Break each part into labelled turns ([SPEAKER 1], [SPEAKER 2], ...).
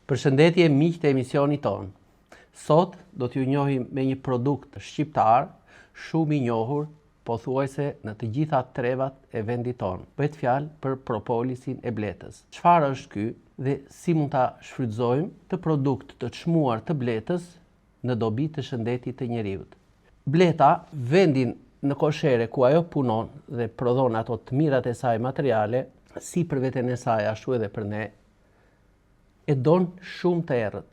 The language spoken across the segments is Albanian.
[SPEAKER 1] Përshëndetje miq të emisionit ton. Sot do t'ju njohim me një produkt shqiptar shumë i njohur, pothuajse në të gjitha trevat e vendit ton. Bëhet fjalë për propolisin e bletës. Çfarë është ky dhe si mund ta shfrytëzojmë të produkt të çmuar të bletës në dobi të shëndetit të njerëzit? Bleta, vendin në koshere ku ajo punon dhe prodhon ato të mirat e saj materiale, si për veten e saj ashtu edhe për ne, e don shumë të errët.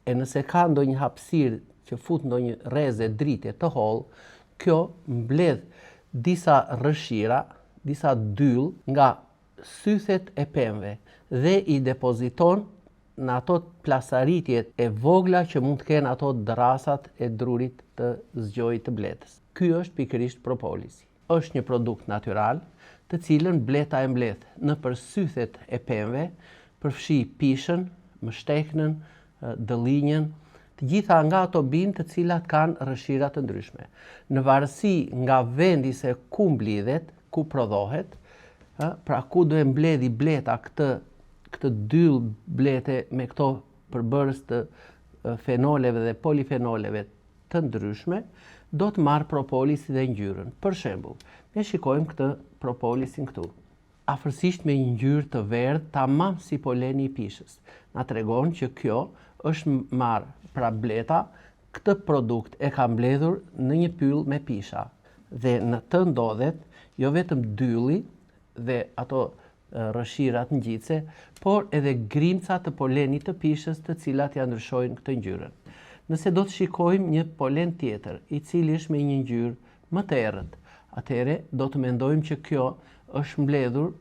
[SPEAKER 1] E nëse ka ndonjë hapësirë që fut ndonjë rreze drite të hollë, kjo mbledh disa rrëshira, disa dyll nga sythet e pemëve dhe i depoziton në ato plasaritjet e vogla që mund të kenë ato drasat e drurit të zgjojit të bletës. Ky është pikërisht propolisi. Është një produkt natyral, të cilën bleta e mbledh nëpër sythet e pemëve, përfshi pishën, mështeknën, dëllinjën, të gjitha nga ato bimë të cilat kanë rrëshira të ndryshme. Në varësi nga vendi se ku mblidhet, ku prodhohet, pra ku do e mbledhi bleta këtë dyll blete me këto përbërës të fenoleve dhe polifenoleve të ndryshme, do të marrë propolisi dhe ngjyrën. Për shembull, ne shikojmë këtë propolisin këtu. Afërsisht me një ngjyrë të verdhë, tamam si poleni i pishës. Na tregon që kjo është marrë, pra bleta, këtë produkt e ka mbledhur në një pyll me pisha. Dhe në të ndodhet jo vetëm dylli dhe ato rrëshirat ngjitse, por edhe grimca të polenit të pishës të cilat ja ndryshojnë këtë ngjyrën. Nëse do të shikojmë një polen tjetër, i cili është me një ngjyrë më të errët, atëherë do të mendojmë që kjo është mbledhur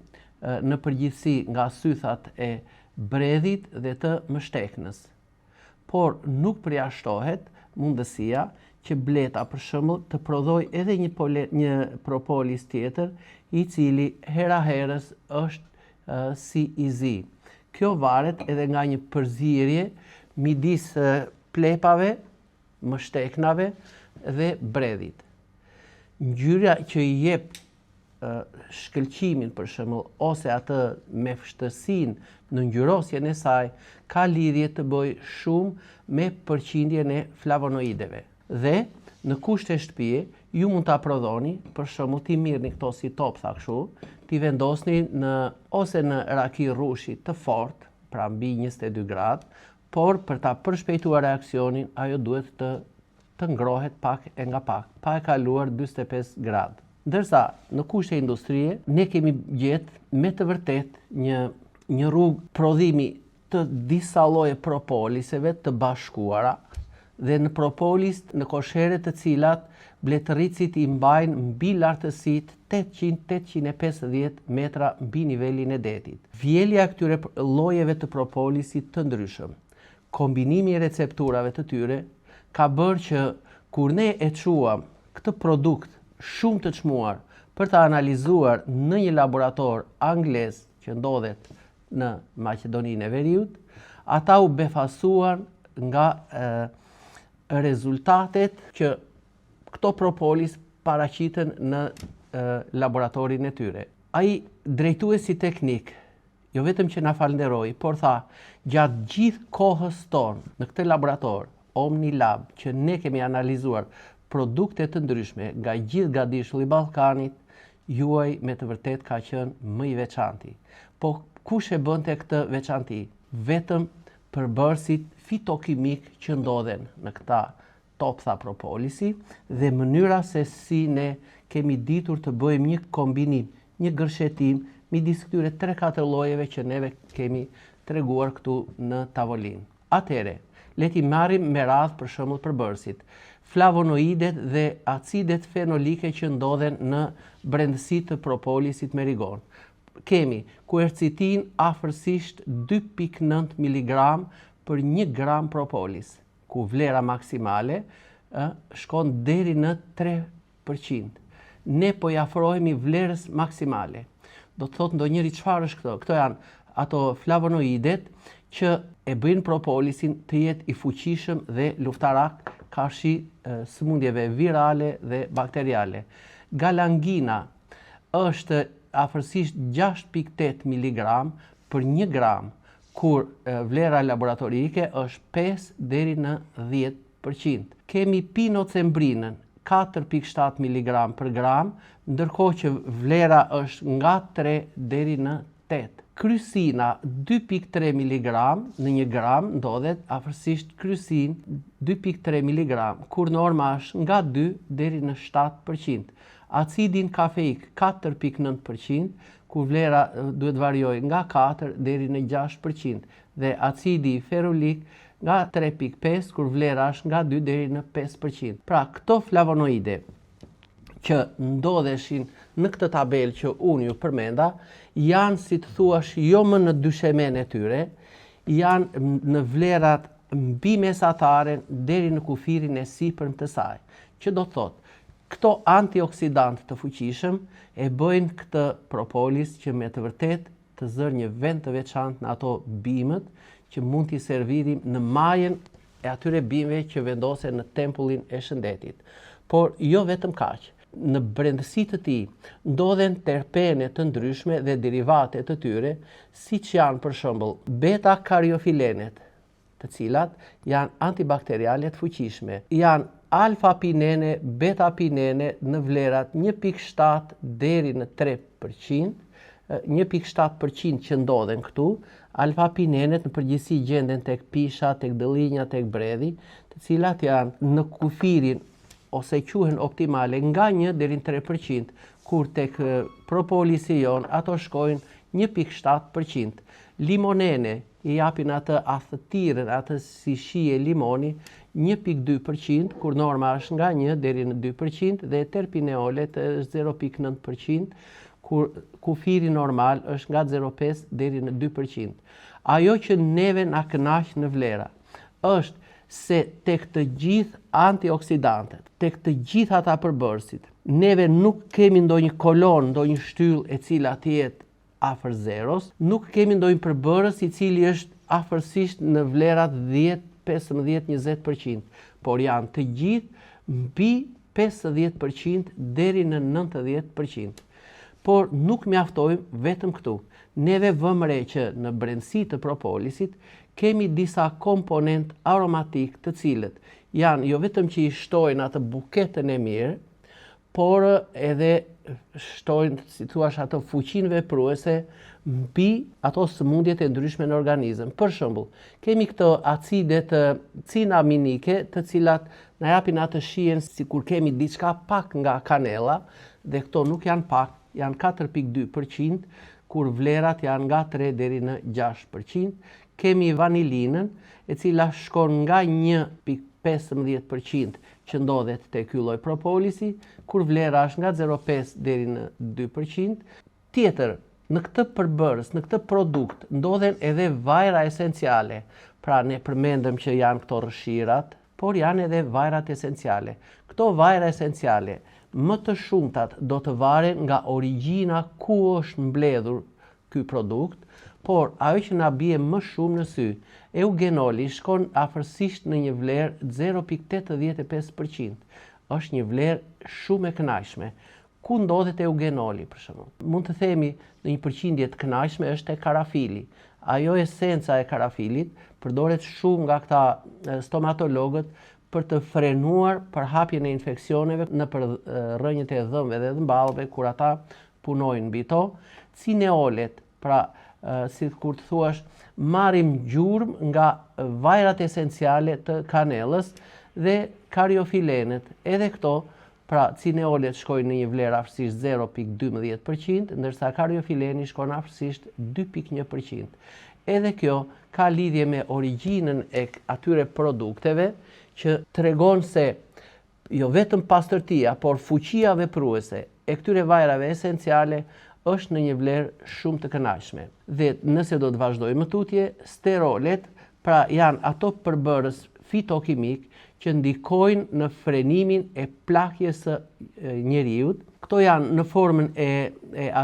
[SPEAKER 1] në përgjithësi nga sythat e bredhit dhe të mështeknës. Por nuk përjashtohet mundësia që bleta për shembull të prodhojë edhe një propolis tjetër, i cili hera herës është si i zi. Kjo varet edhe nga një përzierje midis plepave, mështeknave dhe bredhit. Ngjyra që i jep shkëlqimin për shembull ose atë me vështërsinë në ngjyrosjen e saj ka lidhje të bëjë shumë me përqindjen e flavonoideve. Dhe në kushte shtëpie ju mund ta prodhoni, për shembull ti mirrni këto si toptha kështu, ti vendosni ose në raki rrushi të fortë, pra mbi 22 gradë, por për ta përshpejtuar reaksionin ajo duhet të ngrohet pak e nga pak, pa e kaluar 45 gradë. Ndërsa në kushte industrie ne kemi gjetë me të vërtet një rrugë prodhimi të disa lloje propoliseve të bashkuara dhe në propolis në koshere të cilat bletëricit i mbajnë mbi lartësitë 800-850 metra mbi nivelin e detit. Vjelja këtyre llojeve të propolisit të ndryshëm, kombinimi i recepturave të tyre ka bërë që kur ne e çuam këtë produkt shumë të çmuar për të analizuar në një laborator anglez që ndodhet në Maqedoninë e Veriut, ata u befasuan nga rezultatet që këto propolis paraqiten në laboratorin e tyre. Ai drejtuesi teknik, jo vetëm që na falenderoi, por tha, gjatë gjithë kohës tonë në këtë laborator, OmniLab, që ne kemi analizuar produkte të ndryshme nga gjithë gadishulli i Ballkanit, juaj me të vërtet ka qenë më i veçanti. Po kush e bënte këtë veçanti? Vetëm përbërësit fitokimik që ndodhen në këta toptha propolisi dhe mënyra se si ne kemi ditur të bëjmë një kombinim, një gërshetim midis këtyre 3-4 llojeve që neve kemi treguar këtu në tavolinë. Atëherë, le ti marrim me radhë për shembull përbërësit, flavonoidet dhe acidet fenolike që ndodhen në brendësi të propolisit merigon. Kemi quercetin afërsisht 2.9 mg për 1 gram propolis, ku vlera maksimale shkon deri në 3%. Ne po i afrohemi vlerës maksimale. Do të thotë ndonjëri çfarë është këto? Këto janë ato flavonoidet që e bëjnë propolisin të jetë i fuqishëm dhe luftarak karshi sëmundjeve virale dhe bakteriale. Galangina është afërsisht 6.8 mg për 1 gram, kur vlera laboratorike është 5 deri në 10%. Kemi pinocembrinën 4.7 mg për gram, ndërkohë që vlera është nga 3 deri në 8. Krysina 2.3 mg në 1 gram ndodhet afërsisht krysin 2.3 mg, kur norma është nga 2 deri në 7%. Acidin kafeik 4.9%, kur vlera duhet varioj nga 4 deri në 6%, dhe acidi ferulik nga 3.5, kur vlera është nga 2 deri në 5%. Pra, këto flavonoide që ndodheshin në këtë tabel që unë ju përmenda, janë, si të thuash, jo më në dyshemen e tyre, janë në vlerat mbi mesatare deri në kufirin e sipërm të saj. Që do të thotë, këto antioksidant të fuqishëm e bëjnë këtë propolis që me të vërtet të zërë një vend të veçantë në ato bimët që mund t'i servirim në majën e atyre bimëve që vendosen në tempullin e shëndetit. Por jo vetëm kaq. Në brendësi të tij ndodhen terpene të ndryshme dhe derivate të tyre, siç janë për shembull beta-kariofilenet, të cilat janë antibakteriale të fuqishme. Janë alfa-pinene, beta-pinene në vlerat 1.7 deri në 3%, 1.7% që ndodhen këtu. Alfa-pinenet në përgjithësi gjenden tek pisha, tek dëllinja, tek bredhi, të cilat janë në kufirin ose quhen optimale nga 1 deri në 3%, kur tek propolisi jon ato shkojnë 1.7%. Limonene i japin atë athëtirën, atë si shije limoni, 1.2%, kur norma është nga 1 deri në 2%, dhe terpineolet është 0.9%, kur kufiri normal është nga 0.5 deri në 2%. Ajo që neve na kënaq në vlera është se tek të gjithë antioksidantet, tek të gjithë ata përbërësit, neve nuk kemi ndonjë kolon, ndonjë shtyllë e cila të jetë afër zeros, nuk kemi ndonjë përbërës i cili është afërsisht në vlerat 10, 15, 20%, por janë të gjithë mbi 50% deri në 90%. Por nuk mjaftojmë vetëm këtu. Neve vëmë re që në brendësi të propolisit kemi disa komponent aromatik të cilët janë jo vetëm që i shtojnë atë buketën e mirë, por edhe shtojnë, si thua, atë fuqinë vepruese mbi ato sëmundjet e ndryshme në organizëm. Për shembull, kemi këto acidet cinaminike, të cilat na japin atë shijen sikur kemi diçka pak nga kanella, dhe këto nuk janë pak, janë 4.2%, kur vlerat janë nga 3 deri në 6%. Kemi vanilinën, e cila shkon nga 1.15% që ndodhet te ky lloj propolisi, kur vlera është nga 0.5 deri në 2%. Tjetër, në këtë përbërës, në këtë produkt, ndodhen edhe vajra esenciale. Pra ne përmendëm që janë këto rëshirat, por janë edhe vajrat esenciale. Këto vajra esenciale, më të shumtat do të varen nga origjina ku është mbledhur ky produkt, por ajo që na bie më shumë në sy, eugenoli shkon afërsisht në një vlerë 0.85%. Është një vlerë shumë e kënaqshme. Ku ndodhet eugenoli, për shembull? Mund të themi në një përqindje të kënaqshme është e karafili. Ajo esenca e karafilit përdoret shumë nga këta stomatologët për të frenuar përhapjen e infeksioneve në rrënjët e dhëmbëve dhe dhëmballëve kur ata punojnë mbi to. Cineolet, pra si kur të thuash, marrim gjurmë nga vajrat esenciale të kanellës, dhe kariofilenet, edhe këto, pra cineolet shkojnë në një vlerë afërsisht 0.12%, ndërsa kariofileni shkon afërsisht 2.1%. Edhe kjo ka lidhje me origjinën e atyre produkteve, që tregon se jo vetëm pastërtia, por fuqia vepruese e këtyre vajrave esenciale është në një vlerë shumë të kënaqshme. Dhe nëse do të vazhdojmë më tutje, sterolet, pra janë ato përbërës fitokimik që ndikojnë në frenimin e plakjes së njeriut. Këto janë në formën e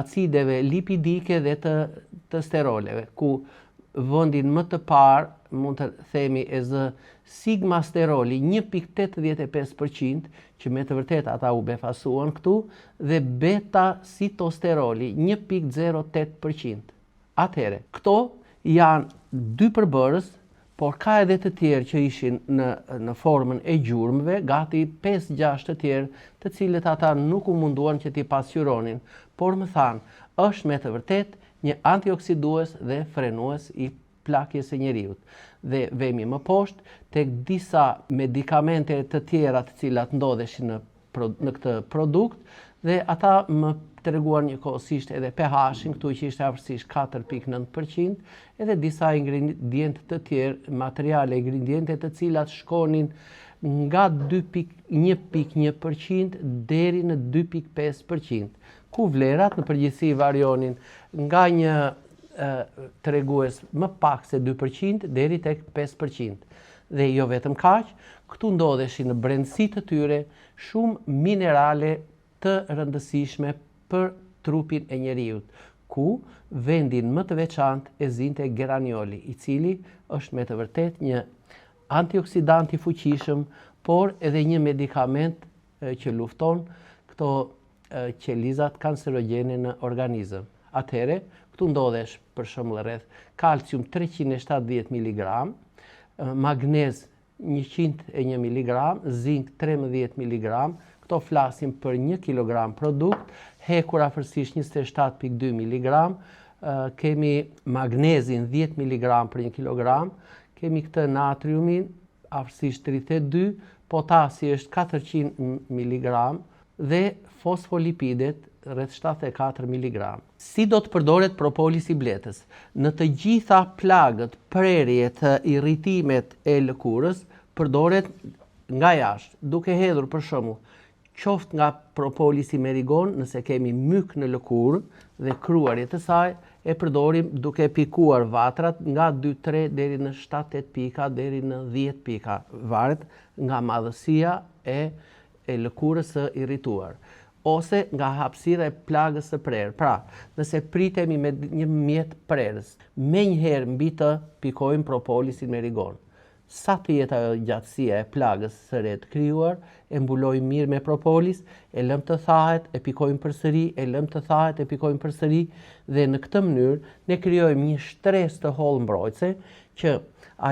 [SPEAKER 1] acideve lipidike dhe të steroleve, ku vendin më të parë mund të themi e zë sigmasteroli 1.85%, që me të vërtet ata u befasuan këtu, dhe beta-sitosteroli 1.08%. Atëhere, këto janë 2 përbërës, por ka edhe të tjerë që ishin në formën e gjurmëve, gati 5-6 të tjerë, të cilët ata nuk u munduan që t'i pasqyronin, por më thanë, është me të vërtet një antioksidues dhe frenues i plakjes së njeriut. Dhe vemi më poshtë tek disa medikamente të tjera të cilat ndodheshin në këtë produkt, dhe ata më treguan njëkohësisht edhe pH-in, këtu që ishte afërsisht 4.9%, edhe disa ingredientë të tjerë, materiale ingrediente të cilat shkonin nga 1.1% deri në 2.5%, ku vlerat në përgjithësi varionin nga një tregues më pak se 2% deri tek 5%. Dhe jo vetëm kaq, këtu ndodheshin në brendësi të tyre shumë minerale të rëndësishme për trupin e njeriut, ku vendin më të veçantë e zinte geranioli, i cili është me të vërtet një antioksidant i fuqishëm, por edhe një medikament që lufton këto qelizat kancerogjene në organizëm. Atëhere, këtu ndodhesh për shembull rreth kalcium 370 mg, magnez 101 mg, zink 13 mg, këto flasim për 1 kg produkt, hekur afërsisht 27.2 mg, kemi magnezin 10 mg për 1 kg, kemi këtë natriumin afërsisht 32, potasi është 400 mg dhe fosfolipidet rreth 74 mg. Si do të përdoret propolisi bletës? Në të gjitha plagët, prerjet, irritimet e lëkurës, përdoret nga jashtë, duke hedhur për shembull qoftë nga propolisi merigon, nëse kemi myk në lëkurë dhe kruarje të saj, e përdorim duke pikuar vatrat nga 2-3 deri në 7-8 pika deri në 10 pika, varet nga madhësia e lëkurës së irrituar, ose nga hapësira e plagës së prerë. Pra, nëse pritemi me një mjet prerës, menjëherë mbi të pikojmë propolisin merigon. Sa të jetë ajo gjatësia e plagës së re të krijuar, e mbulojmë mirë me propolis, e lëm të thahet, e pikojmë përsëri, e lëm të thahet, e pikojmë përsëri, dhe në këtë mënyrë ne krijojmë një shtresë të hollë mbrojtëse që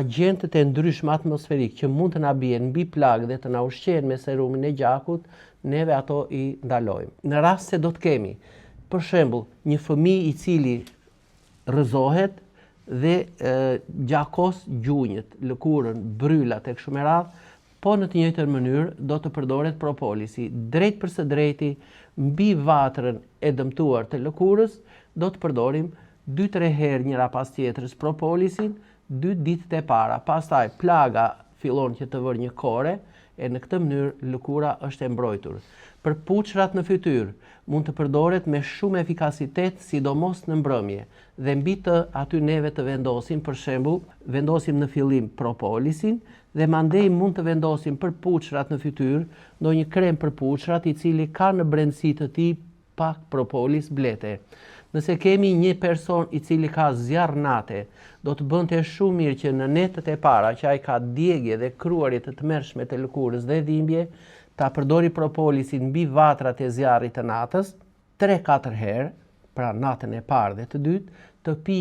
[SPEAKER 1] agjentët e ndryshëm atmosferik që mund të na bien mbi plagë dhe të na ushqejnë me serumin e gjakut, neve ato i ndalojmë. Në rast se do të kemi, për shembull, një fëmijë i cili rrëzohet dhe gjakos gjunjët, lëkurën, brylat e kështu me radhë, po në të njëjtën mënyrë do të përdoret propolisi. Drejt për së drejti mbi vatrën e dëmtuar të lëkurës, do të përdorim 2-3 herë njëra pas tjetrës propolisin, 2 ditët e para. Pastaj plaga fillon që të vërë një kore, e në këtë mënyrë lëkura është e mbrojtur. Për puçrat në fytyrë mund të përdoret me shumë efikasitet, sidomos në mbrëmje, dhe mbi të aty neve të vendosim, për shembull, vendosim në fillim propolisin, dhe mandej mund të vendosim për puçrat në fytyrë ndonjë krem për puçrat i cili ka në brendësi të tij pak propolis blete. Nëse kemi një person i cili ka zjarr nate, do të bënte shumë mirë që në netët e para që ai ka djegje dhe kruarje të tmerrshme të lëkurës dhe dhimbje, ta përdori propolisin mbi vatrat e zjarrit të natës 3-4 herë, pra natën e parë dhe të dytë, të pi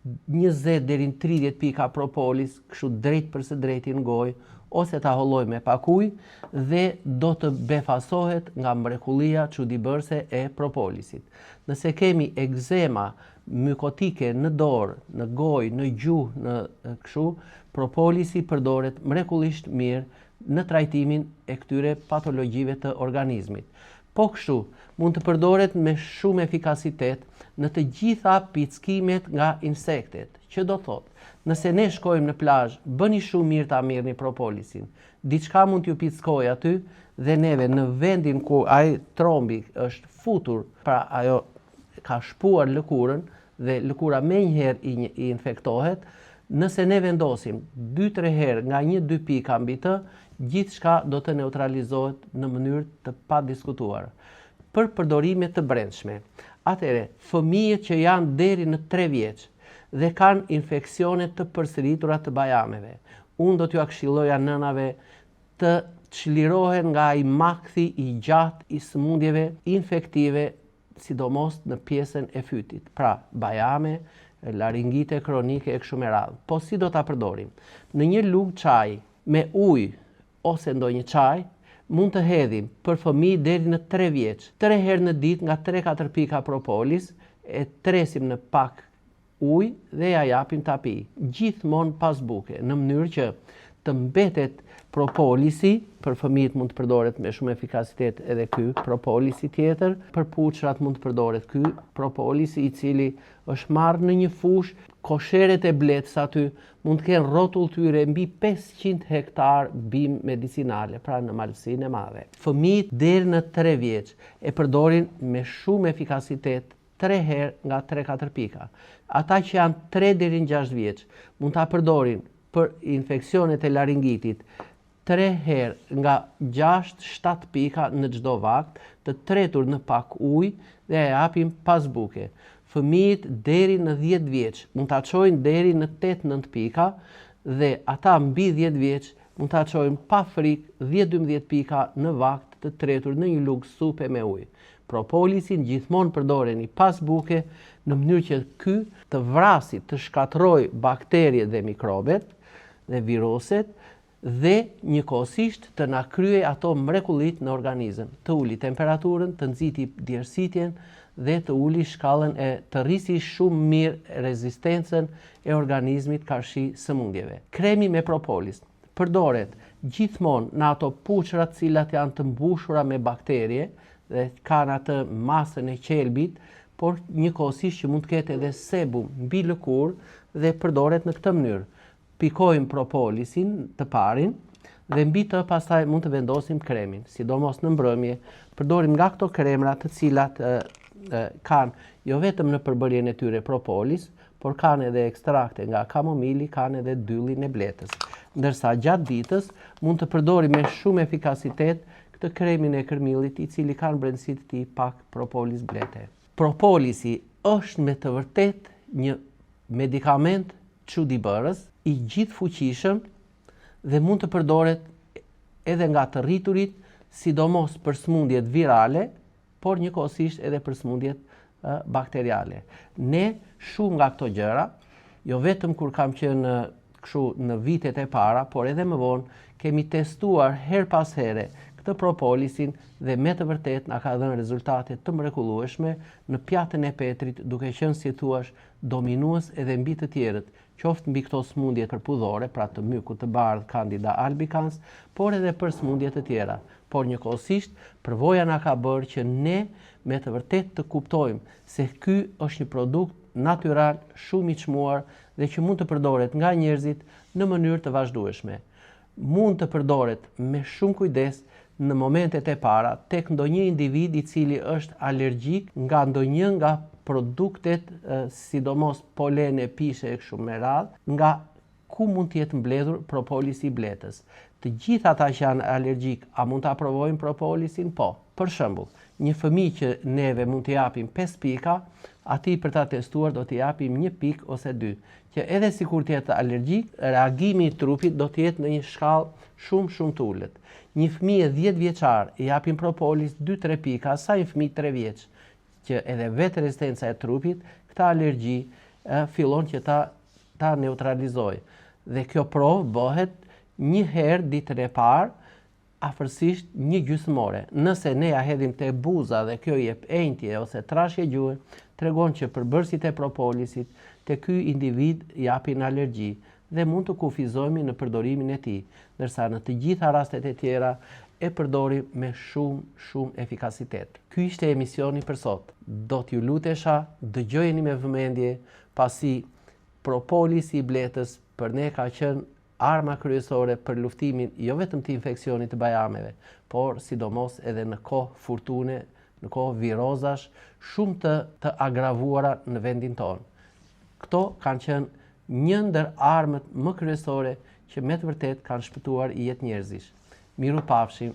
[SPEAKER 1] 20 deri në 30 pika propolis, kështu drejt për së drejti në gojë, ose ta holloj me pak ujë, dhe do të befasohet nga mrekullia çuditëbërëse e propolisit. Nëse kemi egzema mykotike në dorë, në gojë, në gjuhë, në kështu, propolisi përdoret mrekullisht mirë në trajtimin e këtyre patologjive të organizmit. Po kështu, mund të përdoret me shumë efikasitet në të gjitha pickimet nga insektet, që do thotë, nëse ne shkojmë në plazh, bëni shumë mirë ta merrni propolisin. Diçka mund t'ju pickojë aty dhe neve në vendin ku ai trombi është futur, pra ajo ka shpuar lëkurën dhe lëkura menjëherë i infektohet, nëse ne vendosim 2-3 herë nga 1-2 pika mbi të, gjithçka do të neutralizohet në mënyrë të padiskutuar. Për përdorime të brendshme, atëre, fëmijët që janë deri në 3 vjeç dhe kanë infeksione të përsëritura të bajameve, unë do t'ju këshilloja nënave të çlirohen nga ai makthi i gjatë i sëmundjeve infektive, sidomos në pjesën e fytit. Pra, bajame, laringite kronike e kështu me radhë. Po si do ta përdorim? Në një lugë çaj me ujë ose ndonjë çaj mund të hedhim për fëmijë deri në 3 vjeç, 3 herë në ditë nga 3-4 pika propolis, e tresim në pak ujë dhe ja japim ta pi, gjithmonë pas buke, në mënyrë që të mbetet propolisi. Për fëmijët mund të përdoret me shumë efikasitet edhe ky propolisi tjetër, për puçrat mund të përdoret ky propolisi, i cili është marrë në një fushë. Kosheret e bletës aty mund të kenë rrotull tyre mbi 500 hektar bim medicinale, pra në malësinë e madhe. Fëmijët deri në 3 vjeç e përdorin me shumë efikasitet 3 herë nga 3-4 pika. Ata që janë 3 deri në 6 vjeç mund ta përdorin për infeksionet e laringitit 3 herë nga 6-7 pika në çdo vakt, të tretur në pak ujë dhe e japim pas buke. Fëmijët deri në 10 vjeç mund ta çojnë deri në 8-9 pika dhe ata mbi 10 vjeç mund ta çojnë pa frikë 10-12 pika në vakt të tretur në një lugë supe me ujë. Propolisin gjithmonë përdoreni pas buke në mënyrë që ky të vrasë, të shkatërrojë bakteriet dhe mikrobet dhe viruset dhe njëkohësisht të na kryej ato mrekullit në organizëm, të uli temperaturën, të nxiti djersitjen dhe të uli shkallën e të rrisi shumë mirë rezistencën e organizmit karshi sëmundjeve. Kremi me propolis përdoret gjithmonë në ato puçrat cilat janë të mbushura me bakterie dhe kanë atë masën e qelbit, por njëkohësisht që mund të ketë edhe sebum mbi lëkurë dhe përdoret në këtë mënyrë. Pikojmë propolisin të parin dhe mbi të pastaj mund të vendosim kremin, sidomos në mbrëmje. Përdorim nga këto kremra të cilat kanë jo vetëm në përbërjen e tyre propolis, por kanë edhe ekstrakte nga kamomili, kanë edhe dyllin e bletës. Ndërsa gjatë ditës mund të përdorim me shumë efikasitet këtë kremin e kërmillit, i cili kanë brendësitë të tij pak propolis blete. Propolisi është me të vërtet një medikament çuditëbërës, i gjithë fuqishëm dhe mund të përdoret edhe nga të rriturit, sidomos për sëmundjet virale, por njëkohësisht edhe për sëmundjet bakteriale. Ne shumë nga këto gjëra, jo vetëm kur kam qenë kështu në vitet e para, por edhe më vonë, kemi testuar her pas here këtë propolisin dhe me të vërtet na ka dhënë rezultate të mrekullueshme në pjatën e Petrit, duke qenë si thua dominues edhe mbi të tjerët, qoftë mbi këto sëmundje përpudhore, pra të mykut të bardh Candida albicans, por edhe për sëmundje të tjera. Por njëkohësisht, përvoja na ka bërë që ne me të vërtet të kuptojmë se ky është një produkt natyral shumë i çmuar dhe që mund të përdoret nga njerëzit në mënyrë të vazhdueshme. Mund të përdoret me shumë kujdes në momentet e para tek ndonjë individ i cili është alergjik nga ndonjë nga produktet, sidomos polene, pishe e kështu me radhë, nga ku mund të jetë mbledhur propolisi i bletës. Të gjithë ata që janë alergjik, a mund ta provojnë propolisin? Po. Për shembull, një fëmijë që neve mund t'i japim 5 pika, atij për ta testuar do t'i japim 1 pik ose 2, që edhe sikur të jetë alergjik, reagimi i trupit do të jetë në një shkallë shumë të ulët. Një fëmijë 10 vjeçar i japim propolis 2-3 pika, sa një fëmijë 3 vjeç, që edhe vetë rezistenca e trupit, këta alergji fillon që ta neutralizojë. Dhe kjo provë bëhet 1 herë ditën e parë, afërsisht 1 gjysmore. Nëse ne ja hedhim te buza dhe kjo jep enjtje ose trashje gjuhë, tregon që përbërësit e propolisit te ky individ japin alergji dhe mund të kufizohemi në përdorimin e tij, ndërsa në të gjitha rastet e tjera e përdorim me shumë efikasitet. Ky ishte emisioni për sot. Do t'ju lutesha, dëgjojeni me vëmendje, pasi propolisi i bletës për ne ka qenë arma kryesore për luftimin jo vetëm të infeksionit të bajameve, por sidomos edhe në kohë furtune, në kohë virozash, shumë të agravuara në vendin tonë. Këto kanë qenë një ndër armët më kryesore që me të vërtet kanë shpëtuar jetë njerëzish. Miru pafshim.